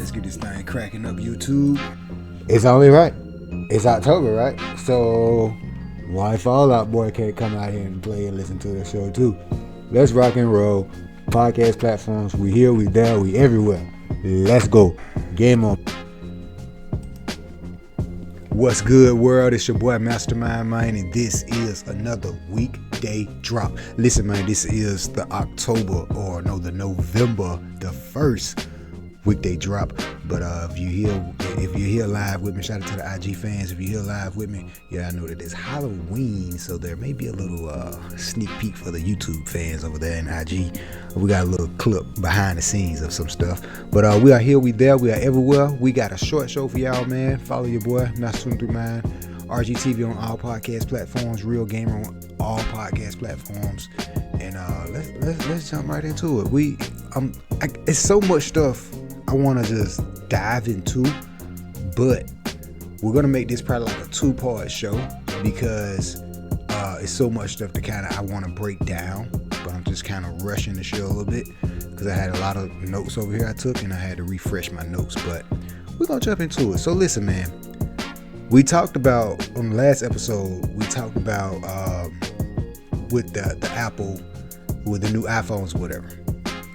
Let's get this thing cracking up, YouTube. It's only right. It's October, right? So why Fallout Boy can't come out here and play and listen to the show too? Let's rock and roll. Podcast platforms, we here, we there, we everywhere. Let's go. Game on. What's good, world? It's your boy Mastermind Mind, and this is another weekday drop. Listen, man, this is the November the 1st weekday drop. But if you're here live with me, shout out to the IG fans. If you're here live with me, yeah, I know that it's Halloween, so there may be a little sneak peek for the YouTube fans over there in IG. We got a little clip behind the scenes of some stuff. But we are here, we there, we are everywhere. We got a short show for y'all, man. Follow your boy, Master23Mind, RGTV on all podcast platforms, Real Gamer on all podcast platforms. And let's jump right into it. It's so much stuff I want to just dive into, but we're gonna make this probably like a 2-part show because it's so much stuff to I want to break down, but I'm just kind of rushing the show a little bit because I had a lot of notes over here I took and I had to refresh my notes. But we're gonna jump into it. So listen, man, we talked about on the last episode, we talked about with the Apple, with the new iPhones, whatever.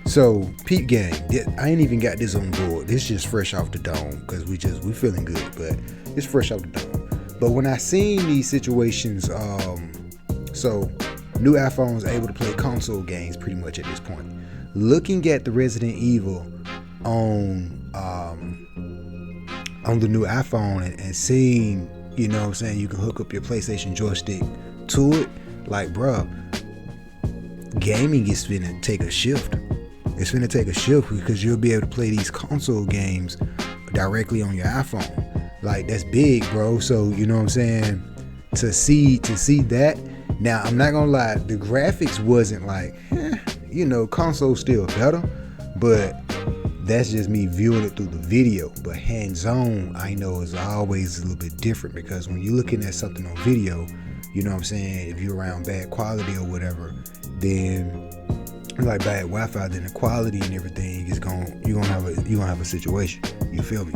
So, peep gang, I ain't even got this on board. This just fresh off the dome because we feeling good, but it's fresh off the dome. But when I seen these situations, so new iPhones able to play console games pretty much at this point. Looking at the Resident Evil on the new iPhone and seeing, you know what I'm saying, you can hook up your PlayStation joystick to it, like, bruh, gaming is finna take a shift. It's going to take a shift because you'll be able to play these console games directly on your iPhone. Like, that's big, bro. So, you know what I'm saying? To see that. Now, I'm not going to lie. The graphics wasn't like, console's still better. But that's just me viewing it through the video. But hands-on, I know, is always a little bit different because when you're looking at something on video, you know what I'm saying? If you're around bad quality or whatever, then like bad Wi-Fi, then the quality and everything is you're gonna have a situation. You feel me?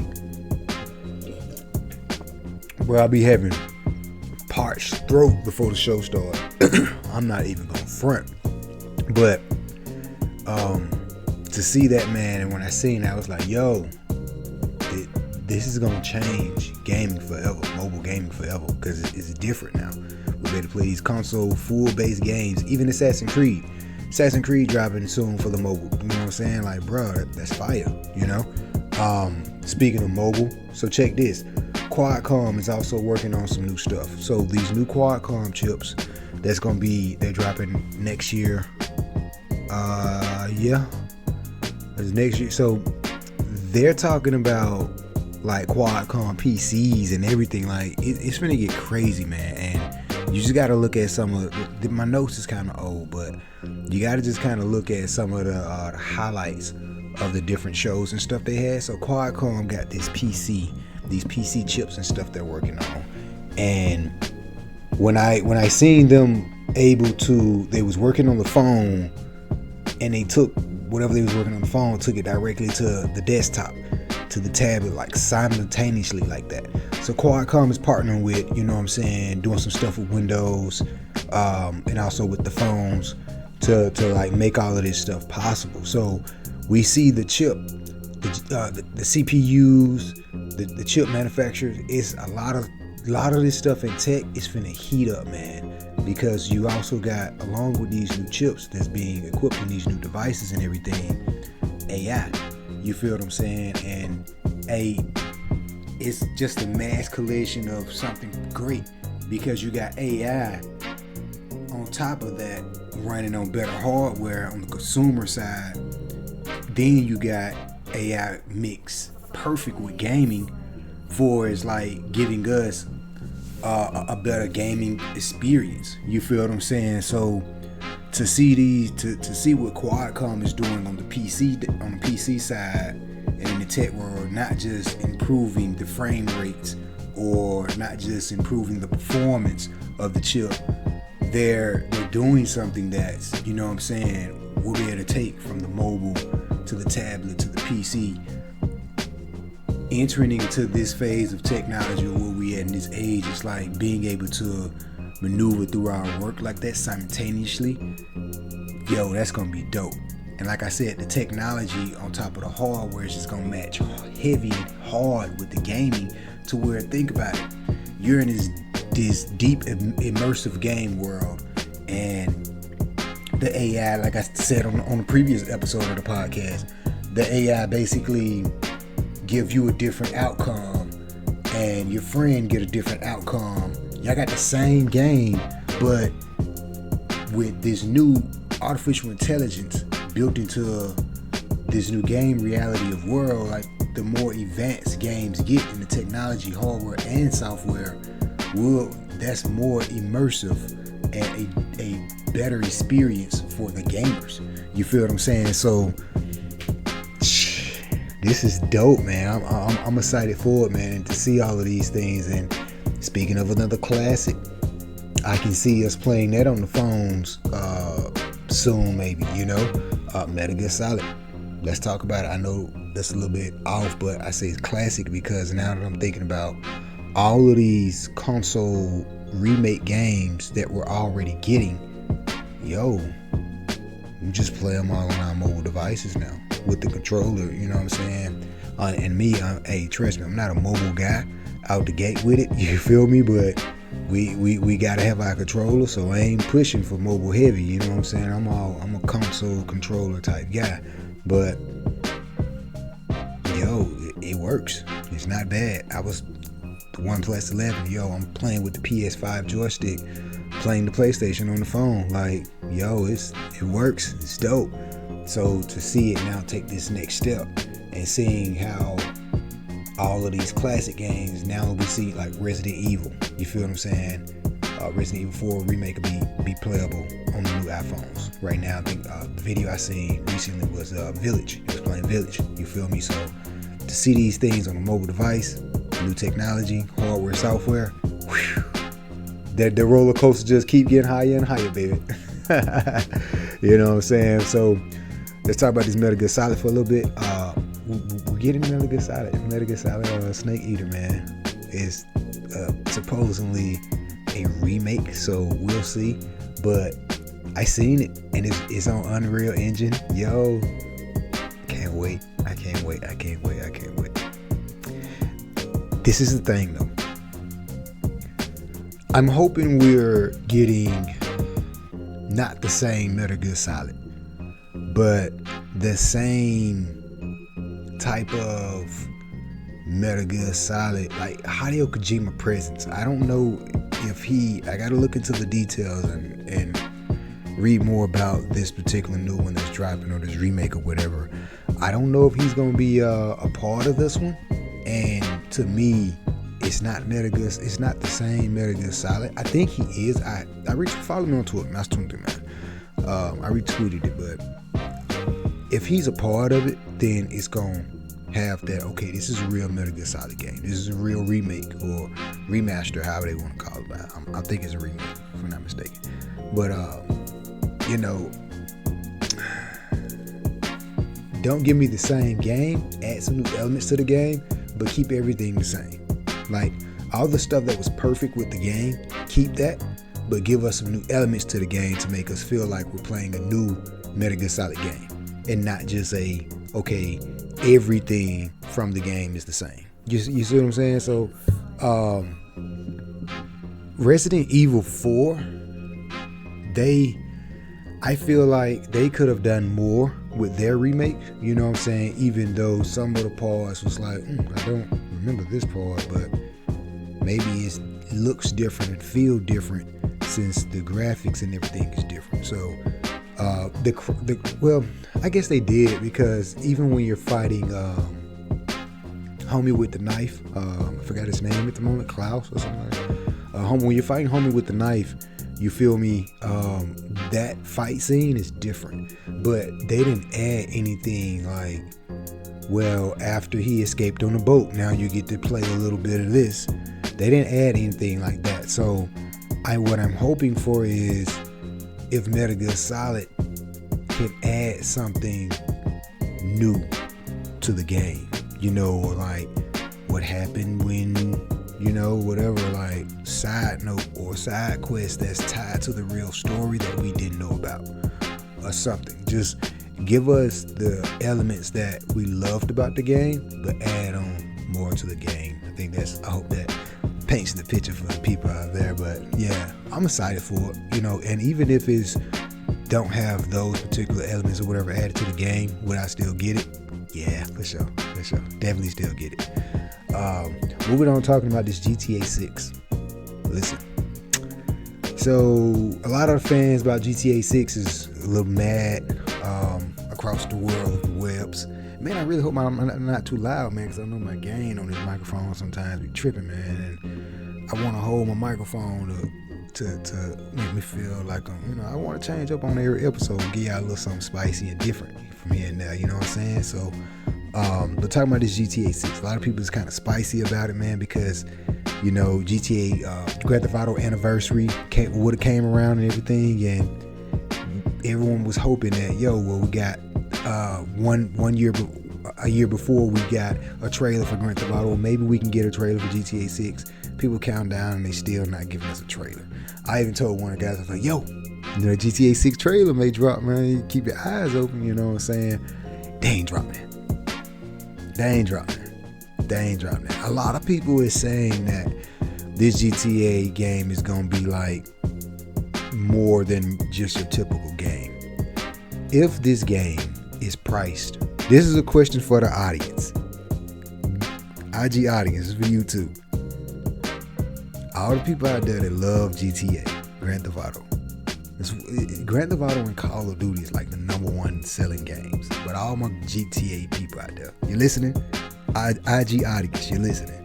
Bro, I'll be having parched throat before the show starts. I'm not even gonna front. But to see that, man, and when I seen that, I was like, yo, this is gonna change gaming forever, mobile gaming forever, because it's different now. We're able to play these console full-based games, even Assassin's Creed dropping soon for the mobile. You know what I'm saying? Like, bro, that's fire, you know? Speaking of mobile, so check this. Qualcomm is also working on some new stuff. So these new Qualcomm chips, they're dropping next year. That's next year. So they're talking about like Qualcomm PCs and everything. Like, it's gonna get crazy, man. And you just gotta look at some of my notes is kind of old, but you gotta just kind of look at some of the highlights of the different shows and stuff they had. So Qualcomm got these PC chips and stuff they're working on. And when I seen them they was working on the phone, and they took whatever they was working on the phone, took it directly to the desktop, to the tablet, like simultaneously like that. So Qualcomm is partnering with, you know what I'm saying, doing some stuff with Windows, and also with the phones to like make all of this stuff possible. So we see the chip, the CPUs, the chip manufacturers. It's a lot of this stuff in tech is finna heat up, man, because you also got, along with these new chips that's being equipped in these new devices and everything, AI. You feel what I'm saying? And it's just a mass collision of something great, because you got AI on top of that running on better hardware on the consumer side. Then you got AI mixed perfect with gaming for is like giving us a better gaming experience. You feel what I'm saying? So to see to see what Qualcomm is doing on the PC side and in the tech world, not just improving the frame rates or not just improving the performance of the chip, they're doing something that's, you know what I'm saying, we'll be able to take from the mobile to the tablet to the PC entering into this phase of technology, or where we at in this age, it's like being able to maneuver through our work like that simultaneously. Yo, that's gonna be dope. And like I said, the technology on top of the hardware is just gonna match heavy and hard with the gaming, to where, think about it, you're in this deep immersive game world, and the AI, like I said on the previous episode of the podcast, the AI basically give you a different outcome, and your friend get a different outcome. Y'all got the same game, but with this new artificial intelligence built into this new game reality of world, like the more advanced games get in the technology, hardware and software, that's more immersive and a better experience for the gamers. You feel what I'm saying? So this is dope, man. I'm excited for it, man, to see all of these things. And speaking of another classic, I can see us playing that on the phones soon, maybe, Metal Gear Solid. Let's talk about it. I know that's a little bit off, but I say it's classic because now that I'm thinking about all of these console remake games that we're already getting, we just play them all on our mobile devices now with the controller, you know what I'm saying? And me, hey, trust me, I'm not a mobile guy out the gate with it, you feel me? But we gotta have our controller, so I ain't pushing for mobile heavy, you know what I'm saying? I'm a console controller type guy, but it works. It's not bad. I was the OnePlus 11. I'm playing with the PS5 joystick, playing the PlayStation on the phone. Like, it works. It's dope. So to see it now take this next step, and seeing how all of these classic games now we see, like Resident Evil. You feel what I'm saying? Resident Evil 4 remake will be playable on the new iPhones. Right now, I think the video I seen recently was Village. It was playing Village. You feel me? So to see these things on a mobile device, new technology, hardware, software, the roller coaster just keep getting higher and higher, baby. You know what I'm saying? So let's talk about this Metal Gear Solid for a little bit. We're getting Metal Gear Solid. Metal Gear Solid Snake Eater, man, is supposedly a remake, so we'll see. But I seen it, and it's on Unreal Engine. Can't wait. I can't wait. This is the thing, though. I'm hoping we're getting not the same Metal Gear Solid, but the same type of Metal Gear Solid, like Hideo Kojima presence. I don't know if I gotta look into the details and read more about this particular new one that's dropping, or this remake or whatever. I don't know if he's gonna be a part of this one. And to me, it's not Metal Gear. It's not the same Metal Gear Solid. I think he is. I follow me on Twitter. That's 23, man. I retweeted it, but if he's a part of it, then it's gonna have that. Okay, this is a real Metal Gear Solid game. This is a real remake or remaster, however they want to call it. I think it's a remake, if I'm not mistaken. But don't give me the same game. Add some new elements to the game, but keep everything the same. Like, all the stuff that was perfect with the game, keep that, but give us some new elements to the game to make us feel like we're playing a new Metal Gear Solid game, and not just everything from the game is the same. You see what I'm saying? So Resident Evil 4, I feel like they could have done more with their remake, you know what I'm saying? Even though some of the parts was like, I don't remember this part, but maybe it looks different and feel different since the graphics and everything is different. So well, I guess they did, because even when you're fighting homie with the knife, I forgot his name at the moment, Klaus or something like that. When you're fighting homie with the knife, you feel me? That fight scene is different, but they didn't add anything like, well, after he escaped on the boat, now you get to play a little bit of this. They didn't add anything like that. So what I'm hoping for is, if Metal Gear Solid can add something new to the game, or like what happened when, you know, whatever, like side note or side quest that's tied to the real story that we didn't know about or something. Just give us the elements that we loved about the game, but add on more to the game. I hope that paints the picture for the people out there. But yeah, I'm excited for it, you know, and even if it's don't have those particular elements or whatever added to the game, would I still get it? Yeah, for sure. Definitely still get it. Moving on, talking about this GTA 6. Listen. So a lot of the fans about GTA 6 is a little mad across the world of the webs. Man, I really hope I'm not too loud, man, because I know my gain on this microphone sometimes be tripping, man. And I want to hold my microphone to make me feel like I want to change up on every episode and give y'all a little something spicy and different from here and there. You know what I'm saying? So, but talking about this GTA 6, a lot of people is kind of spicy about it, man, because you know GTA Grand Theft Auto anniversary would have came around and everything, and everyone was hoping that we got a year before we got a trailer for Grand Theft Auto. Maybe we can get a trailer for GTA 6. People count down and they still not giving us a trailer. I even told one of the guys, I was like, GTA 6 trailer may drop, man. You keep your eyes open, you know what I'm saying? They ain't dropping it. A lot of people is saying that this GTA game is gonna be like more than just your typical game. If this game is priced, this is a question for the audience. IG audience, is for you too. All the people out there that love GTA, Grand Theft Auto. Grand Theft Auto and Call of Duty is like the #1 selling games. But all my GTA people out there, you listening? IG audience, you listening?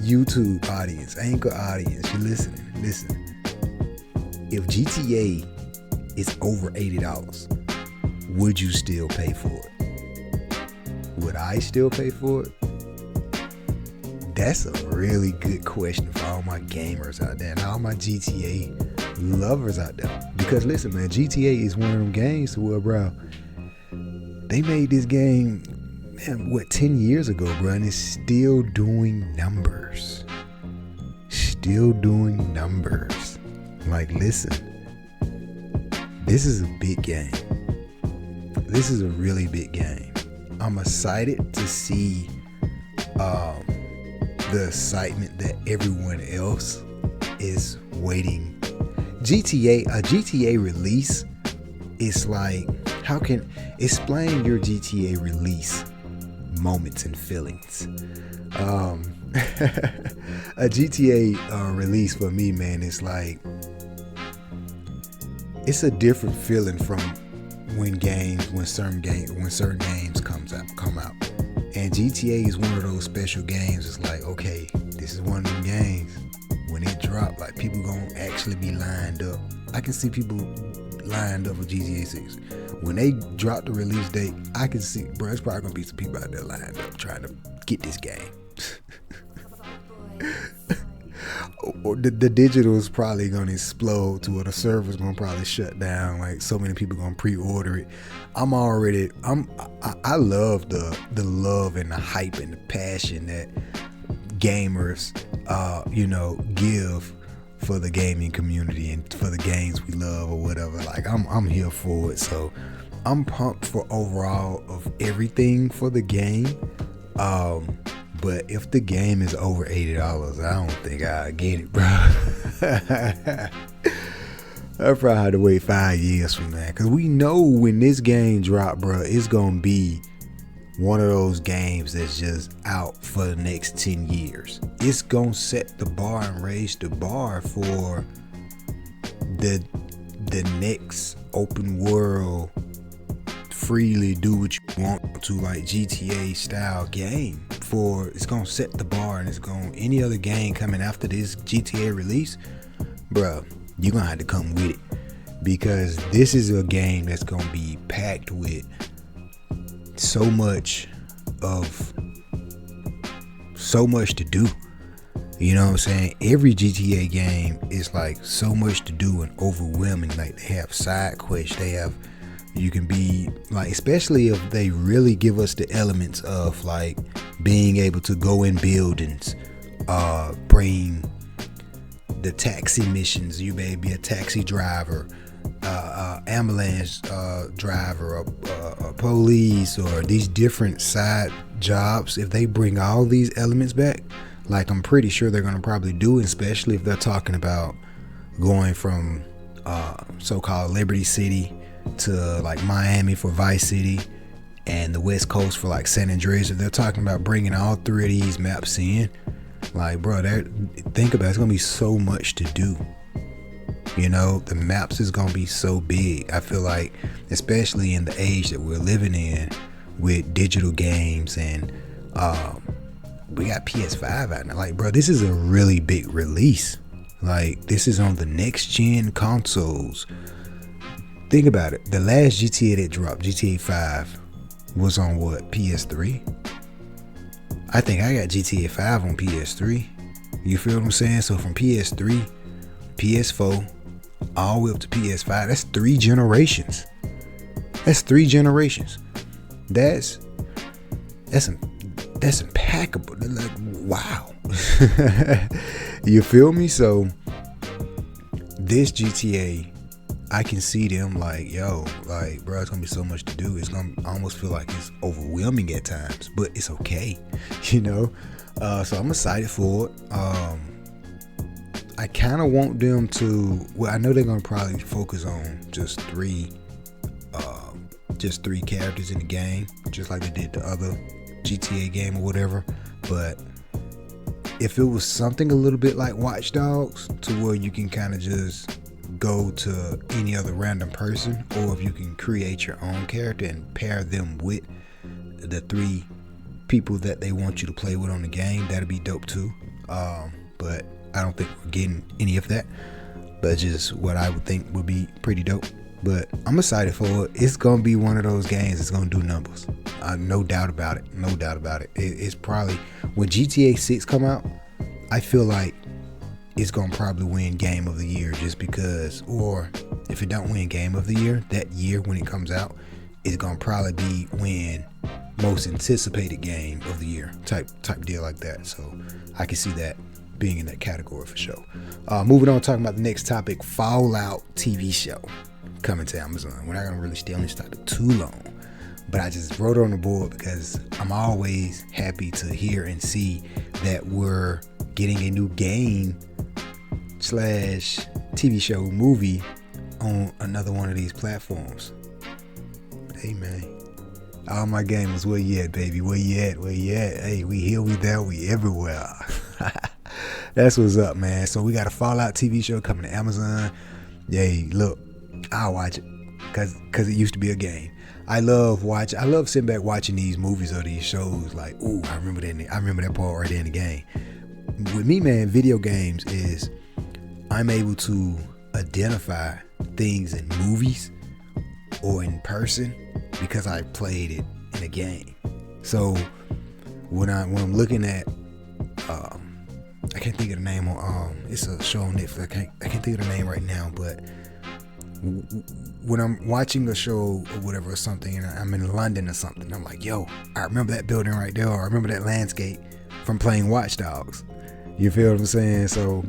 YouTube audience, Anchor audience, you listening? Listen. If GTA is over $80, would you still pay for it? Would I still pay for it? That's a really good question for all my gamers out there and all my GTA lovers out there. Because listen, man, GTA is one of them games where, bro, they made this game, man, 10 years ago, bro, and it's still doing numbers. Like, listen, this is a big game. This is a really big game. I'm excited to see the excitement that everyone else is waiting. A GTA release is like, how can explain your GTA release moments and feelings? A GTA release for me, man, is like, it's a different feeling from when certain games come out. And GTA is one of those special games. It's like, okay, this is one of them games. When it drop, like, people gonna actually be lined up. I can see people lined up for GTA 6. When they drop the release date, I can see, bro, it's probably gonna be some people out there lined up trying to get this game. Or the digital is probably gonna explode to where the server's gonna probably shut down. Like, so many people gonna pre-order it. I love the love and the hype and the passion that gamers give for the gaming community and for the games we love or whatever. Like, I'm here for it. So I'm pumped for overall of everything for the game. But if the game is over $80, I don't think I'll get it, bro. I'll probably have to wait 5 years from that. Because we know when this game drop, bro, it's going to be one of those games that's just out for the next 10 years. It's going to set the bar and raise the bar for the next open world, freely do what you want to, like GTA style game. It's gonna set the bar, and any other game coming after this GTA release, bro, you're gonna have to come with it, because this is a game that's gonna be packed with so much to do. You know what I'm saying? Every GTA game is like so much to do and overwhelming. Like, they have side quests, you can be like, especially if they really give us the elements of like being able to go in buildings, bring the taxi missions. You may be a taxi driver, ambulance driver, or police, or these different side jobs. If they bring all these elements back, like I'm pretty sure they're going to probably do it, especially if they're talking about going from so-called Liberty City to like Miami for Vice City and the West Coast for like San Andreas. If they're talking about bringing all three of these maps in, like, bro, think about it, it's going to be so much to do. You know, the maps is going to be so big. I feel like, especially in the age that we're living in with digital games, and we got PS5 out now. Like, bro, this is a really big release. Like, this is on the next gen consoles. Think about it. The last GTA that dropped, GTA 5, was on what, PS3? I think I got GTA 5 on PS3. You feel what I'm saying? So from PS3, PS4, all the way up to PS5, that's 3 generations. That's 3 generations. That's impeccable. Like, wow. You feel me? So this GTA, I can see them like, yo, like, bro, it's gonna be so much to do. It's gonna almost feel like it's overwhelming at times, but it's okay, you know. So I'm excited for it. I kind of want them to. Well, I know they're gonna probably focus on just three characters in the game, just like they did the other GTA game or whatever. But if it was something a little bit like Watch Dogs, to where you can kind of just go to any other random person, or if you can create your own character and pair them with the 3 people that they want you to play with on the game, that'd be dope too. But I don't think we're getting any of that, but just what I would think would be pretty dope. But I'm excited for it. It's gonna be one of those games that's gonna do numbers. No doubt about it. No doubt about it. It's probably, when GTA 6 come out, I feel like it's gonna probably win Game of the Year, just because, or if it don't win Game of the Year, that year when it comes out, it's gonna probably be win Most Anticipated Game of the Year type deal like that. So I can see that being in that category for sure. Moving on, talking about the next topic, Fallout TV show coming to Amazon. We're not gonna really stay on this topic too long, but I just wrote it on the board because I'm always happy to hear and see that we're getting a new game / TV show movie on another one of these platforms. Hey man, all my gamers, where you at, baby? Where you at? Where you at? Hey, we here, we there, we everywhere. That's what's up, man. So we got a Fallout TV show coming to Amazon. Yay, look, I'll watch it because it used to be a game. I love sitting back watching these movies or these shows. Like, ooh, I remember that part right there in the game. With me, man, video games is I'm able to identify things in movies or in person because I played it in a game. So when I'm looking at, I can't think of the name on, it's a show on Netflix. I can't think of the name right now, but when I'm watching a show or whatever or something, and I'm in London or something, I'm like, yo, I remember that building right there, or I remember that landscape from playing Watch Dogs. You feel what I'm saying? So,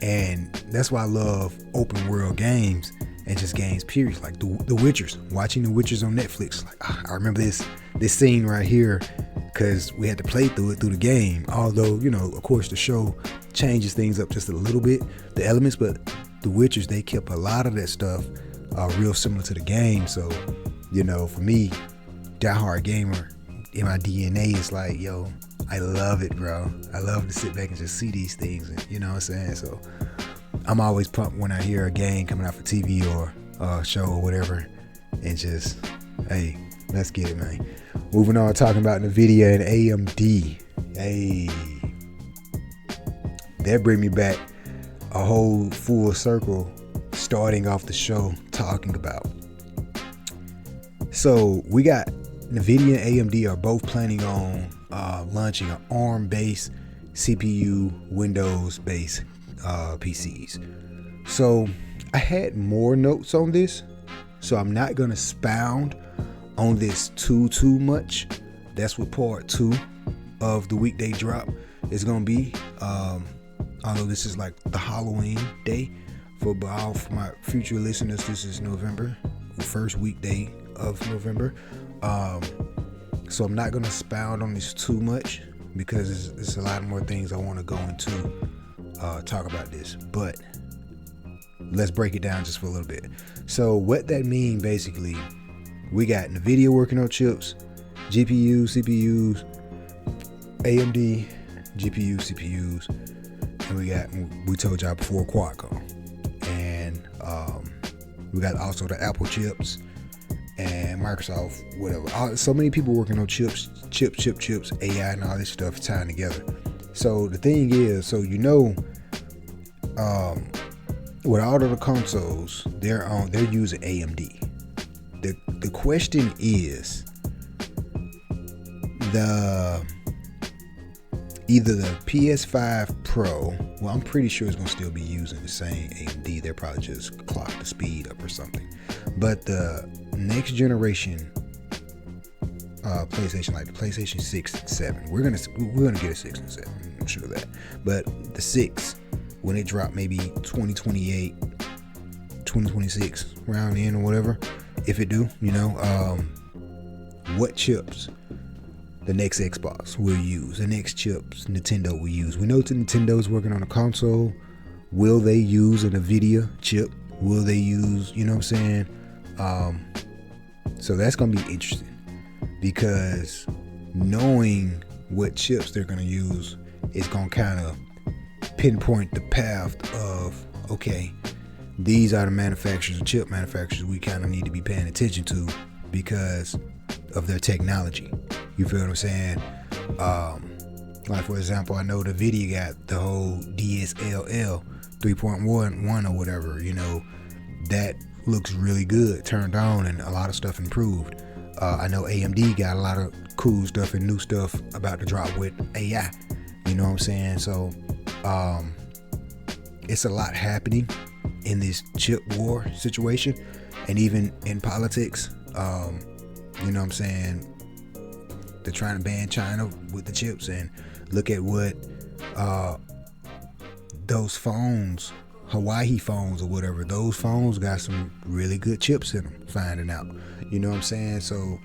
and that's why I love open world games and just games period, like the Witchers. Watching the Witchers on Netflix, like, I remember this scene right here because we had to play through the game. Although, you know, of course the show changes things up just a little bit, the elements, but the Witchers, they kept a lot of that stuff real similar to the game. So, you know, for me, diehard gamer, in my DNA, it's like, yo, I love it, bro. I love to sit back and just see these things, and, you know what I'm saying? So I'm always pumped when I hear a game coming out for TV or a show or whatever, and just, hey, let's get it, man. Moving on, talking about NVIDIA and AMD. Hey, that bring me back a whole full circle, starting off the show talking about. So we got NVIDIA and AMD are both planning on launching an ARM-based CPU, Windows-based PCs. So I had more notes on this, so I'm not gonna expound on this too much. That's what part 2 of the weekday drop is gonna be. Although this is like the Halloween day for my future listeners, this is November, the first weekday of November. So I'm not gonna expound on this too much because there's a lot more things I want to go into talk about this, but let's break it down just for a little bit. So what that means, basically, we got NVIDIA working on chips, GPUs, CPUs, AMD, GPUs, CPUs, and we told y'all before Qualcomm, and we got also the Apple chips and Microsoft, whatever. So many people working on chips, AI, and all this stuff tying together. So the thing is, with all of the consoles, they're using AMD. The question is, either the PS5 Pro, well, I'm pretty sure it's gonna still be using the same AMD. They'll probably just clock the speed up or something. But the next generation PlayStation, like the PlayStation 6 and 7, we're gonna get a 6 and 7. I'm sure of that. But the 6, when it dropped, maybe 2028, 2026, around in or whatever, if it do, what chips the next Xbox will use, the next chips Nintendo will use. We know that Nintendo's working on a console. Will they use an NVIDIA chip? Will they use, so that's going to be interesting, because knowing what chips they're going to use is going to kind of pinpoint the path of, okay, these are the chip manufacturers we kind of need to be paying attention to because of their technology. You feel what I'm saying? Like, for example, I know the NVIDIA got the whole DSLL 3.1 or whatever, that looks really good, turned on, and a lot of stuff improved. I know AMD got a lot of cool stuff and new stuff about to drop with AI. You know what I'm saying? So it's a lot happening in this chip war situation, and even in politics. You know what I'm saying? They're trying to ban China with the chips, and look at what those phones, Hawaii phones or whatever, those phones got some really good chips in them, finding out. You know what I'm saying? So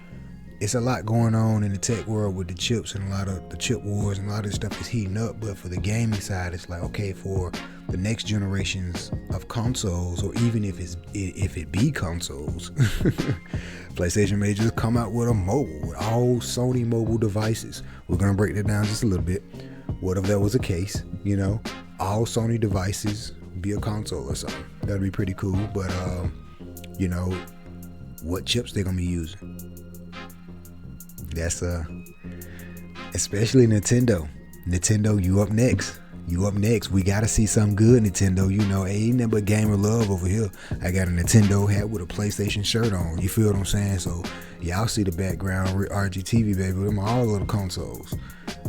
it's a lot going on in the tech world with the chips, and a lot of the chip wars, and a lot of this stuff is heating up. But for the gaming side, it's like, okay, for the next generations of consoles, or even if it be consoles, PlayStation may just come out with a mobile, with all Sony mobile devices. We're gonna break that down just a little bit. What if that was the case? All Sony devices be a console or something. That'd be pretty cool. But what chips they're gonna be using? That's especially Nintendo. Nintendo, you up next. We gotta see something good, Nintendo. Ain't nothing but gamer love over here. I got a Nintendo hat with a PlayStation shirt on. You feel what I'm saying? So y'all see the background, RGTV, baby. Them all little consoles.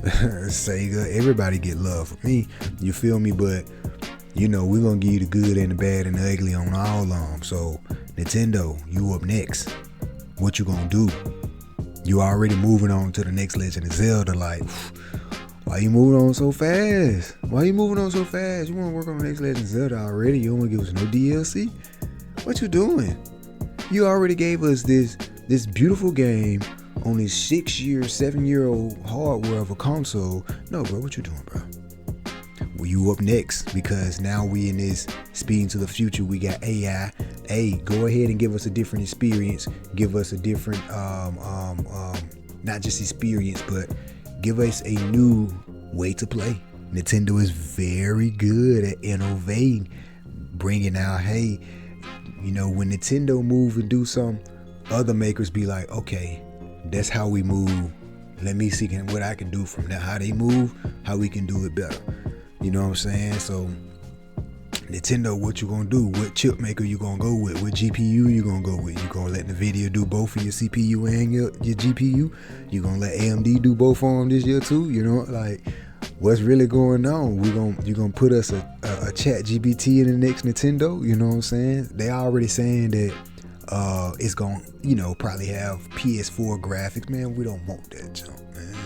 Sega, everybody get love from me. You feel me? But we're gonna give you the good and the bad and the ugly on all of them. So Nintendo, you up next. What you gonna do? You already moving on to the next Legend of Zelda. Like, why you moving on so fast? You want to work on the next Legend of Zelda already? You don't want to give us no DLC? What you doing? You already gave us this beautiful game on this 7-year-old hardware of a console. No, bro, what you doing, bro? Well, you up next, because now we in this speeding to the future. We got AI. Hey, go ahead and give us a different experience. Give us a different, not just experience, but give us a new way to play. Nintendo is very good at innovating, bringing out, hey, when Nintendo move and do something, other makers be like, okay, that's how we move. Let me see what I can do from that. How they move, how we can do it better. You know what I'm saying? So Nintendo, what you gonna do? What chip maker you gonna go with? What GPU you gonna go with? You gonna let NVIDIA do both of your CPU and your GPU? You gonna let AMD do both of them this year too? Like, what's really going on? You gonna put us a chat GPT in the next Nintendo? You know what I'm saying? They already saying that it's gonna probably have PS4 graphics. Man, we don't want that junk, man.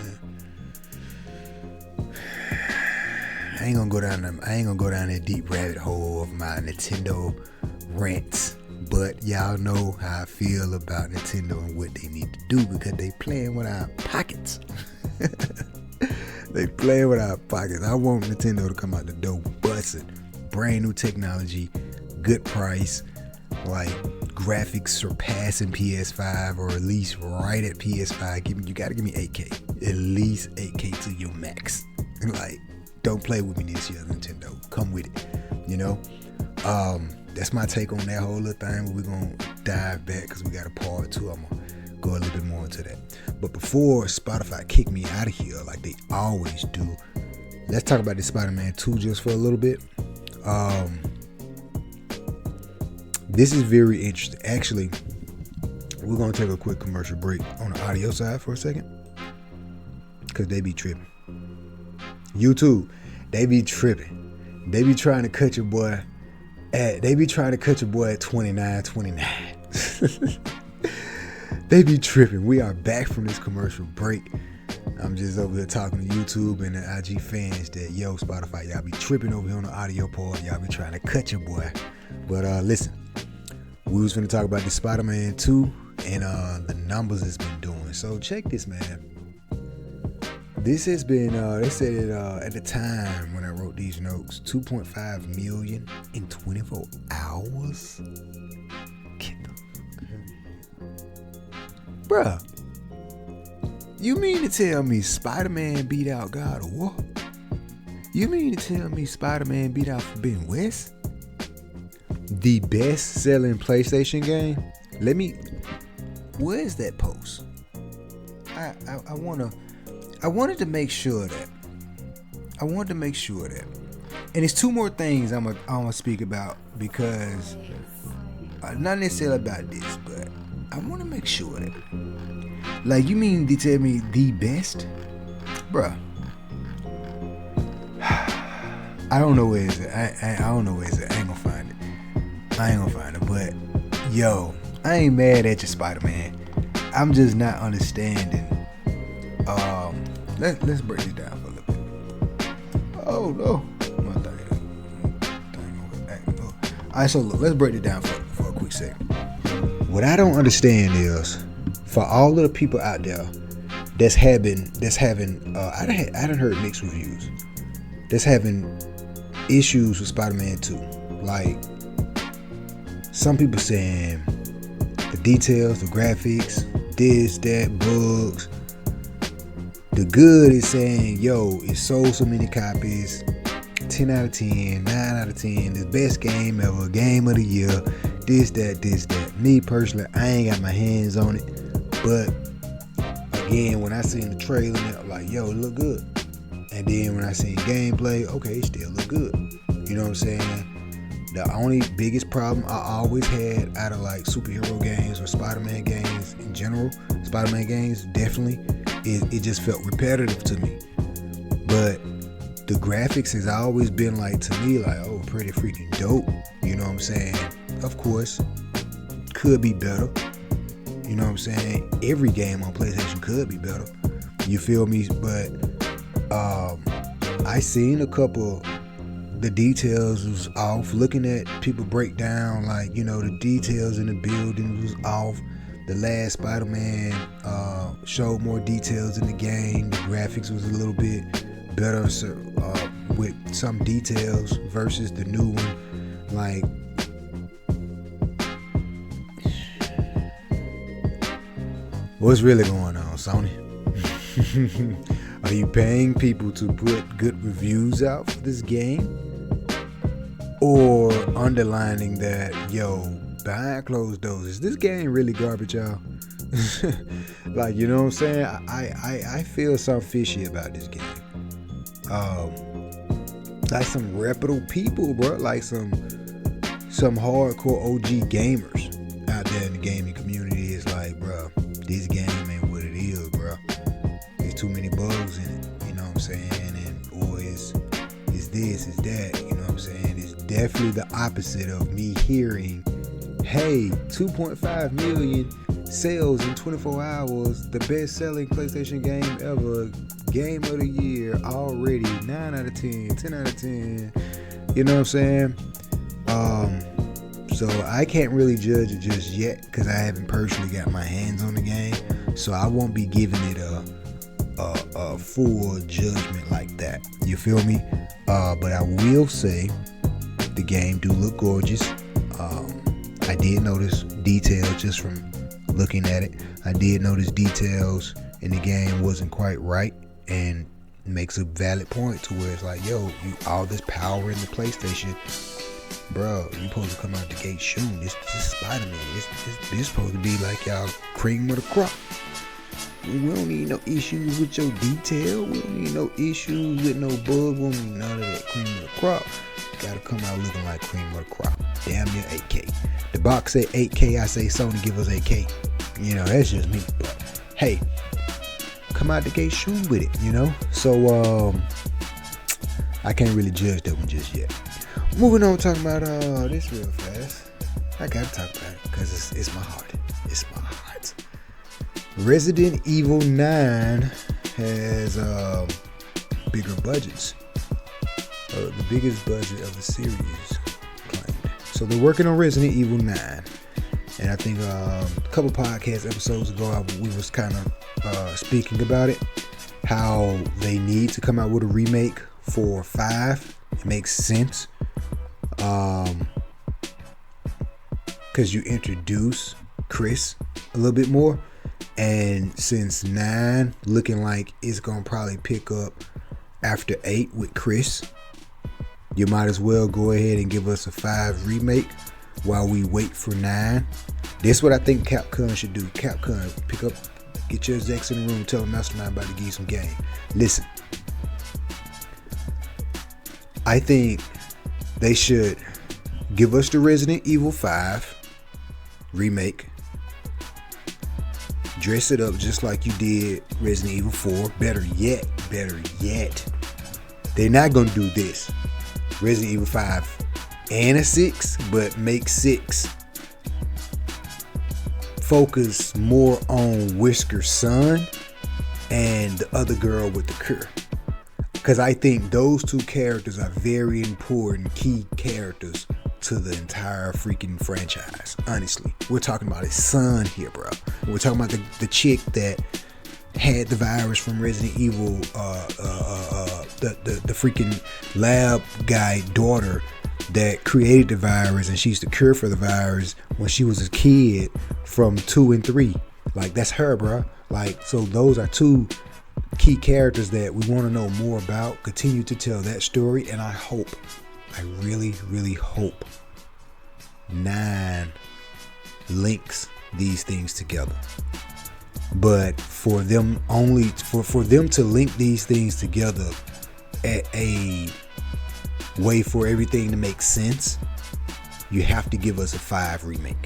I ain't gonna go down that deep rabbit hole of my Nintendo rants. But y'all know how I feel about Nintendo and what they need to do, because they playing with our pockets. They playing with our pockets. I want Nintendo to come out the door busting. Brand new technology, good price, like graphics surpassing PS5 or at least right at PS5. You gotta give me 8K. At least 8K to your max. Like, don't play with me this year, Nintendo. Come with it. You know? That's my take on that whole little thing. We're gonna dive back because we got a part 2. I'm gonna go a little bit more into that. But before Spotify kick me out of here like they always do, let's talk about this Spider-Man 2 just for a little bit. This is very interesting. Actually, we're gonna take a quick commercial break on the audio side for a second, because they be tripping. YouTube, they be tripping. They be trying to cut your boy at 29. They be tripping. We are back from this commercial break. I'm just over here talking to YouTube and the IG fans that, yo, Spotify, y'all be tripping over here on the audio part. Y'all be trying to cut your boy. But listen, we was finna talk about the Spider-Man 2 and the numbers it's been doing. So check this, man. This has been, they said it at the time when I wrote these notes, 2.5 million in 24 hours. Get the fuck out of here. Bruh, you mean to tell me Spider-Man beat out God of War? You mean to tell me Spider-Man beat out Forbidden West? The best-selling PlayStation game? Where is that post? I wanted to make sure that. And it's 2 more things I'm gonna speak about, because not necessarily about this, but I want to make sure that. Like, you mean to tell me the best? Bruh. I don't know where it's at. I don't know where it's at. I ain't gonna find it. But, yo, I ain't mad at you, Spider-Man. I'm just not understanding. Let's break this down for a little bit. Oh, no. My thing. Alright, so look, let's break it down for a quick second. What I don't understand is, for all of the people out there that's having I done heard mixed reviews, that's having issues with Spider-Man 2. Like, some people saying the details, the graphics, this, that, bugs. The good is saying, yo, it sold so many copies, 10 out of 10, 9 out of 10, the best game ever, game of the year, this, that. Me personally, I ain't got my hands on it. But again, when I seen the trailer, I'm like, yo, it look good. And then when I seen gameplay, okay, it still look good. You know what I'm saying? The only biggest problem I always had out of like superhero games or Spider-Man games in general, Spider-Man games definitely, it just felt repetitive to me. But the graphics has always been like, to me, like, oh, pretty freaking dope. You know what I'm saying? Of course, could be better. You know what I'm saying? Every game on PlayStation could be better. You feel me? But I seen a couple, the details was off. Looking at people break down, like, you know, the details in the building was off. The last Spider-Man showed more details in the game. The graphics was a little bit better with some details versus the new one. Like, what's really going on, Sony? Are you paying people to put good reviews out for this game? Or underlining that, yo, behind closed doors, is this game really garbage, y'all? Like, you know what I'm saying? I feel some fishy about this game. Like some reputable people, bro. Like some hardcore OG gamers out there in the gaming community is like, bro, this game ain't what it is, bro. There's too many bugs in it, you know what I'm saying? And or it's this, it's that, you know what I'm saying? It's definitely the opposite of me hearing, hey, 2.5 million sales in 24 hours, the best-selling PlayStation game ever, game of the year already, 9 out of 10, 10 out of 10. You know what I'm saying? So I can't really judge it just yet because I haven't personally got my hands on the game. So I won't be giving it a full judgment like that. You feel me? But I will say the game do look gorgeous. I did notice details just from looking at it. I did notice details in the game wasn't quite right, and makes a valid point to where it's like, yo, all this power in the PlayStation, bro, you supposed to come out the gate shooting. This Spider-Man. This supposed to be like y'all cream of the crop. We don't need no issues with your detail. We don't need no issues with no bugs. We don't need none of that cream of the crop. Gotta come out looking like cream of the crop. Damn near 8K. The box say 8K. I say Sony give us 8K. You know, that's just me. But hey, come out the gate shooting with it, you know? So, I can't really judge that one just yet. Moving on, talking about this real fast. I gotta talk about it because it's my heart. It's my heart. Resident Evil 9 has bigger budgets. The biggest budget of the series claimed. So they're working on Resident Evil 9. And I think a couple podcast episodes ago, we was kind of speaking about it. How they need to come out with a remake for 5. It makes sense. Because you introduce Chris a little bit more. And since 9 looking like it's going to probably pick up after 8 with Chris, you might as well go ahead and give us a 5 remake while we wait for 9. This is what I think Capcom should do. Capcom, pick up, get your execs in the room, tell them Mastermind about to give you some game. Listen, I think they should give us the Resident Evil 5 remake. Dress it up just like you did Resident Evil 4. Better yet, they're not going to do this. Resident Evil 5 and a 6, but make 6 focus more on Whisker's son and the other girl with the cure. Because I think those two characters are very important key characters to the entire freaking franchise. Honestly, we're talking about his son here, bro. We're talking about the chick that had the virus from Resident Evil, the freaking lab guy daughter that created the virus, and she's the cure for the virus when she was a kid from 2 and 3. Like, that's her, bro. Like, so those are two key characters that we want to know more about. Continue to tell that story, and I really, really hope 9 links these things together. But for them to link these things together at a way for everything to make sense, you have to give us a 5 remake.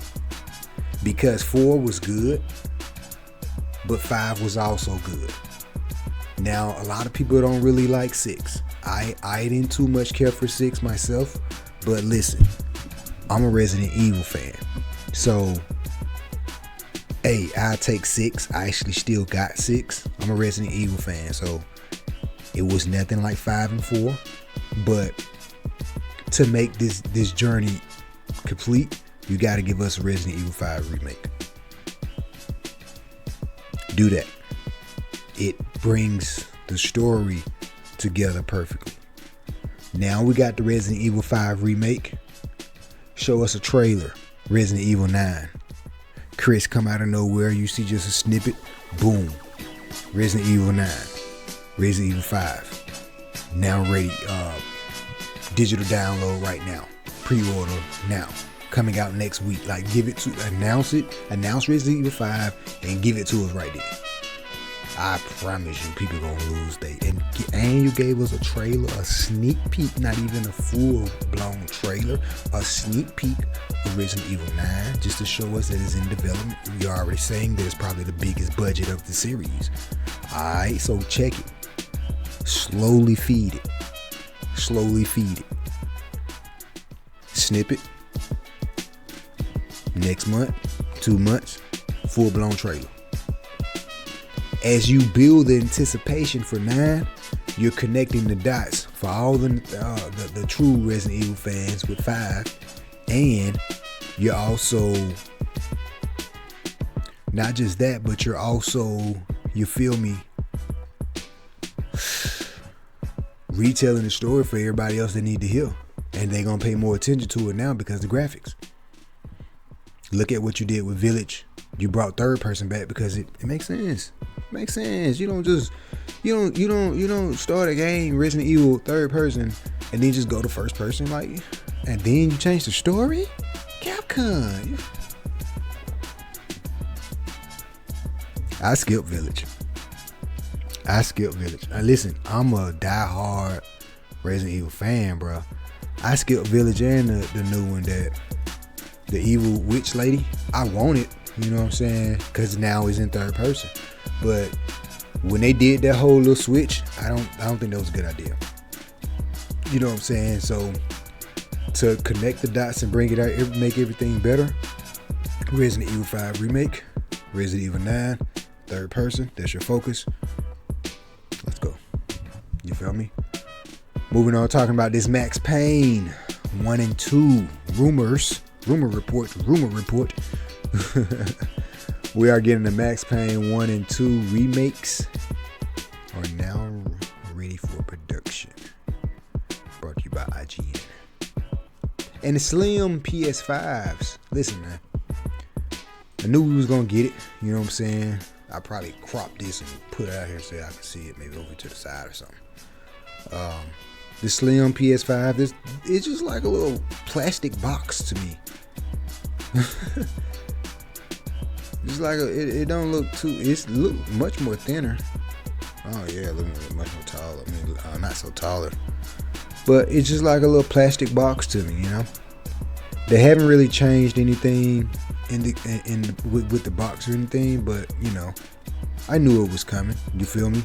Because 4 was good, but 5 was also good. Now, a lot of people don't really like 6. I didn't too much care for 6 myself, but listen, I'm a Resident Evil fan. So, hey, I'll take 6. I actually still got 6. I'm a Resident Evil fan, so it was nothing like 5 and 4. But to make this journey complete, you got to give us a Resident Evil 5 remake. Do that. It brings the story together perfectly. Now we got the Resident Evil 5 remake. Show us a trailer. Resident Evil 9. Chris come out of nowhere. You see just a snippet. Boom. Resident Evil 9. Resident Evil 5. Now ready. Digital download right now. Pre-order now. Coming out next week. Like, give it to, announce it. Announce Resident Evil 5 and give it to us right there. I promise you, people gonna lose they. And you gave us a trailer, a sneak peek, not even a full-blown trailer, a sneak peek of Resident Evil 9, just to show us that it's in development. You're already saying that it's probably the biggest budget of the series. Alright, so check it. Slowly feed it. Slowly feed it. Snippet. Next month, 2 months, full-blown trailer. As you build the anticipation for 9, you're connecting the dots for all the true Resident Evil fans with 5, and you're also not just that, but you're also, you feel me, retelling the story for everybody else that need to hear, and they're gonna pay more attention to it now because of the graphics. Look at what you did with Village. You brought third person back because it makes sense. It makes sense. You don't start a game Resident Evil third person and then just go to first person, like, and then you change the story. Capcom. I skip Village. Listen, I'm a die-hard Resident Evil fan, bro. I skipped Village and the new one, that the evil witch lady. I want it, you know what I'm saying? Because now it's in third person. But when they did that whole little switch, I don't think that was a good idea. You know what I'm saying? So to connect the dots and bring it out, make everything better, Resident Evil 5 remake, Resident Evil 9, third person. That's your focus. Let's go. You feel me? Moving on, talking about this Max Payne 1 and 2 rumor report. We are getting the Max Payne 1 and 2 remakes are now ready for production. Brought to you by IGN. And the slim PS5s. Listen, man. I knew we was gonna get it. You know what I'm saying? I probably crop this and put it out here so I can see it, maybe over to the side or something. The slim PS5, it's just like a little plastic box to me. It's like it don't look too. It's look much more thinner. Oh yeah, looking much more taller. I mean, not so taller, but it's just like a little plastic box to me. You know, they haven't really changed anything with the box or anything, but you know, I knew it was coming. You feel me?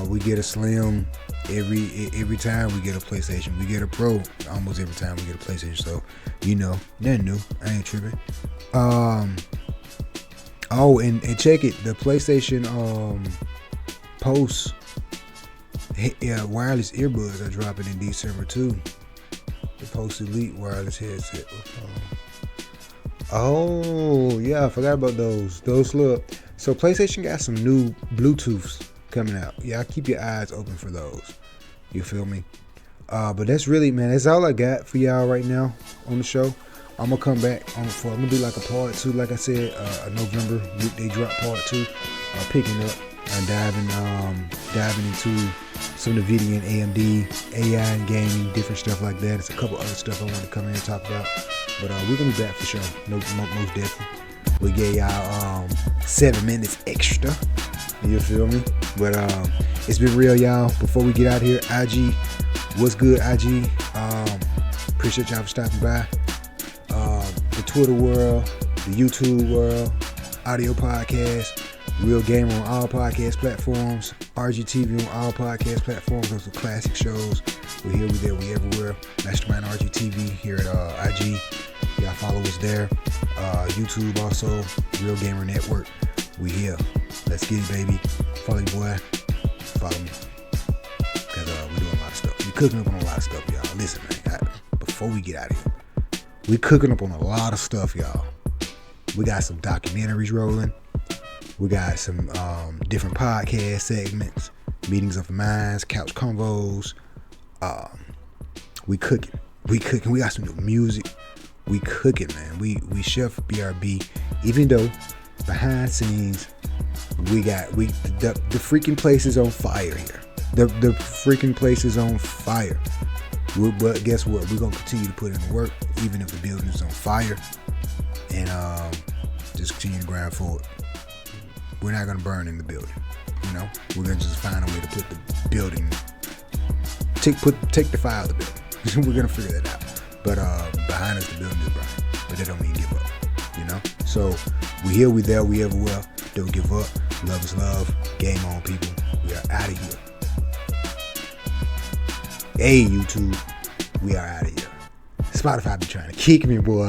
We get a slim every time we get a PlayStation. We get a Pro almost every time we get a PlayStation. So you know, nothing new. I ain't tripping. Oh, and check it. The PlayStation Post wireless earbuds are dropping in December too. The Post Elite wireless headset. Oh yeah, I forgot about those. Those look. So PlayStation got some new Bluetooths coming out. Yeah, keep your eyes open for those. You feel me? But that's really, man, that's all I got for y'all right now on the show. I'm gonna come back I'm gonna do like a part 2, like I said, a November Weekday Drop part 2, picking up and diving into some NVIDIA and AMD, AI and gaming, different stuff like that. It's a couple other stuff I want to come in and talk about, but we're gonna be back for sure. Most definitely. We gave y'all 7 minutes extra. You feel me? But it's been real, y'all. Before we get out here, IG, what's good, IG? Appreciate y'all for stopping by. The Twitter world, the YouTube world, audio podcast, Real Gamer on all podcast platforms, RGTV on all podcast platforms. Those are classic shows. We're here, we're there, we're everywhere. Mastermind RGTV here at IG. Y'all follow us there. YouTube also, Real Gamer Network. We here. Let's get it, baby. Follow your boy. Follow me. Because we're doing a lot of stuff. We're cooking up on a lot of stuff, y'all. Listen, man. Before we get out of here, we're cooking up on a lot of stuff, y'all. We got some documentaries rolling. We got some different podcast segments, meetings of the minds, couch convos. We cooking. We got some new music. We cooking, man. We chef BRB. Even though behind scenes, the freaking place is on fire here. The freaking place is on fire. But guess what? We're gonna continue to put in the work, even if the building is on fire, and just continue to grind forward. We're not gonna burn in the building, you know. We're gonna just find a way to put the building, take the fire out of the building. We're gonna figure that out. But behind us, the building is burning. But that don't mean give up, you know. So we here, we there, we everywhere. Don't give up. Love is love. Game on, people. We are out of here. Hey, YouTube, we are out of here. Spotify be trying to kick me, boy.